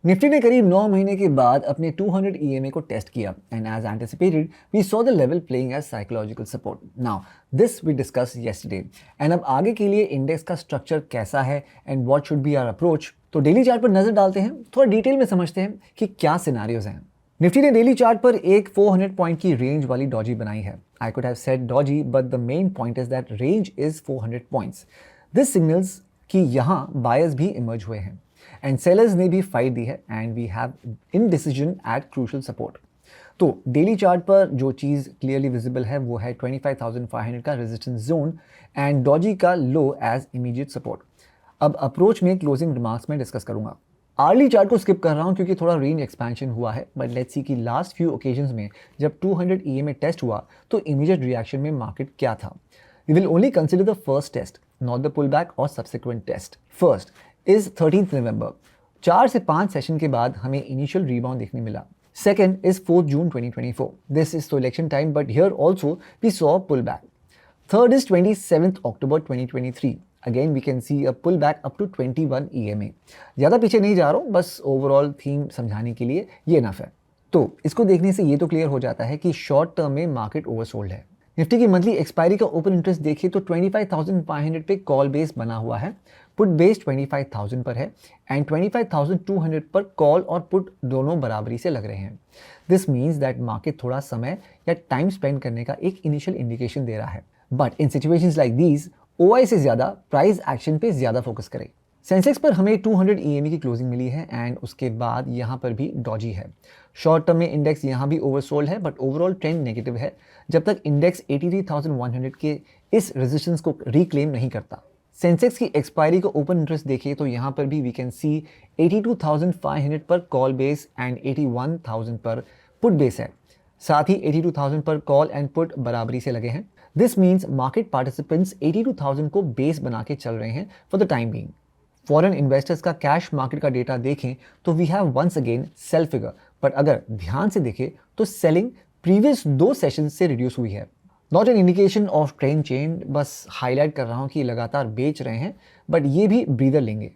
Nifty ने करीब 9 महीने के बाद अपने 200 ईएमए को टेस्ट किया and as anticipated we saw the level playing as psychological support. Now this we discuss yesterday and अब आगे के लिए इंडेक्स का स्ट्रक्चर कैसा है and what should be our approach. तो डेली चार्ट पर नजर डालते हैं, थोड़ा डिटेल में समझते हैं कि क्या सिनेरियोज हैं। निफ्टी ने डेली चार्ट पर एक 400 पॉइंट की रेंज वाली डॉजी बनाई है। I could have said Doge but the main point is that range is 400 points. This signals कि यहाँ बायर्स भी इमर्ज हुए हैं एंड सेलर्स ने भी फाइट दी है and we have indecision at crucial support. तो डेली चार्ट पर जो चीज़ क्लियरली विजिबल है वो है 25,500 का रेजिस्टेंस जोन एंड डॉजी का लो एज इमीडिएट सपोर्ट। अब अप्रोच में क्लोजिंग रिमार्क्स में डिस्कस करूंगा। आर्ली चार्ट को स्किप कर रहा हूं क्योंकि थोड़ा रेंज एक्सपेंशन हुआ है, बट लेट्स सी कि लास्ट फ्यू ओकेजन्स में जब 200 ईएमए टेस्ट हुआ तो इमीडिएट रिएक्शन में मार्केट क्या था। We will only consider the first test, not the pull back और subsequent test. First is 13th November. 4 से 5 सेशन के बाद हमें इनिशियल रिबाउंड देखने मिला। Second is 4th June 2024। This is तो election time but here also we saw pull back. Third is 27th October 2023। Again we can see a pull back up to 21 EMA. ज़्यादा पीछे नहीं जा रहा हूँ, बस ओवरऑल थीम समझाने के लिए ये इनफ है। तो इसको देखने से ये तो क्लियर हो जाता है कि शॉर्ट टर्म में मार्केट ओवरसोल्ड है। निफ्टी की मंथली एक्सपायरी का ओपन इंटरेस्ट देखिए तो 25,500 पे कॉल बेस बना हुआ है, पुट बेस 25,000 पर है एंड 25,200 पर कॉल और पुट दोनों बराबरी से लग रहे हैं। दिस मीन्स दैट मार्केट थोड़ा समय या टाइम स्पेंड करने का एक इनिशियल इंडिकेशन दे रहा है, but in situations like these OI से ज़्यादा प्राइस एक्शन पे ज़्यादा फोकस करें। सेंसेक्स पर हमें 200 ईएमए की क्लोजिंग मिली है एंड उसके बाद यहाँ पर भी डॉजी है। शॉर्ट टर्म में इंडेक्स यहाँ भी ओवरसोल्ड है बट ओवरऑल ट्रेंड नेगेटिव है जब तक इंडेक्स 83,100 के इस रेजिस्टेंस को रिक्लेम नहीं करता। सेंसेक्स की एक्सपायरी को ओपन इंटरेस्ट देखिए तो यहाँ पर भी वी कैन सी 82,500 पर कॉल बेस एंड 81,000 पर पुट बेस है। साथ ही 82,000 पर कॉल एंड पुट बराबरी से लगे हैं। दिस मीन्स मार्केट पार्टिसिपेंट्स 82,000 को बेस बना के चल रहे हैं for the time being. Foreign investors का कैश मार्केट का डेटा देखें तो we have once again sale figure, but अगर ध्यान से देखें तो सेलिंग प्रीवियस 2 सेशन से रिड्यूस हुई है। Not an indication of trend change, बस हाईलाइट कर रहा हूं कि लगातार बेच रहे हैं बट ये भी ब्रीदर लेंगे।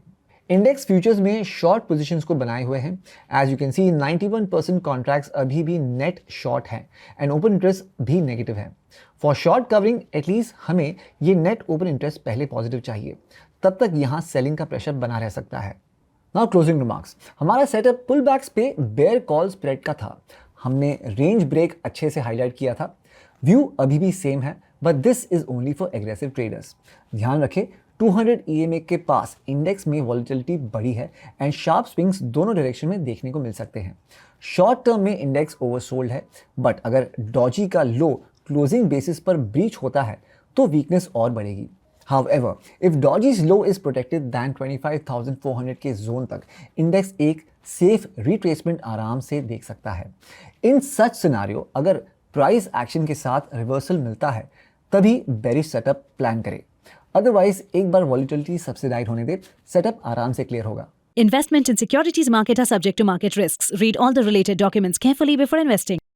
इंडेक्स फ्यूचर्स में शॉर्ट पोजीशंस को बनाए हुए हैं। As you can see 91% contracts अभी भी नेट शॉर्ट हैं एंड ओपन इंटरेस्ट भी नेगेटिव है। फॉर शॉर्ट कवरिंग एटलीस्ट हमें ये नेट ओपन इंटरेस्ट पहले पॉजिटिव चाहिए, तब तक यहाँ सेलिंग का प्रेशर बना रह सकता है। Now closing remarks. हमारा सेटअप पुल बैक्स पे बेयर कॉल स्प्रेड का था। हमने रेंज ब्रेक अच्छे से हाईलाइट किया था। व्यू अभी भी सेम है but this is only for aggressive traders. ध्यान रखें 200 ईएमए के पास इंडेक्स में वॉलेटिलिटी बढ़ी है एंड शार्प स्विंग्स दोनों डायरेक्शन में देखने को मिल सकते हैं। शॉर्ट टर्म में इंडेक्स ओवरसोल्ड है बट अगर डॉजी का लो क्लोजिंग बेसिस पर ब्रीच होता है तो वीकनेस और बढ़ेगी। However, if Doge's low is protected than 25,400 के जोन तक इंडेक्स एक सेफ रिट्रेसमेंट आराम से देख सकता है। इन सच सिनारियो अगर प्राइस एक्शन के साथ रिवर्सल मिलता है तभी बेरिश सेटअप प्लान करें, अदरवाइज एक बार वॉलिटिलिटी सब्सिडाइज होने दे, सेटअप आराम से क्लियर होगा। Investment in securities market are subject to market risks. Read all the related documents carefully before investing.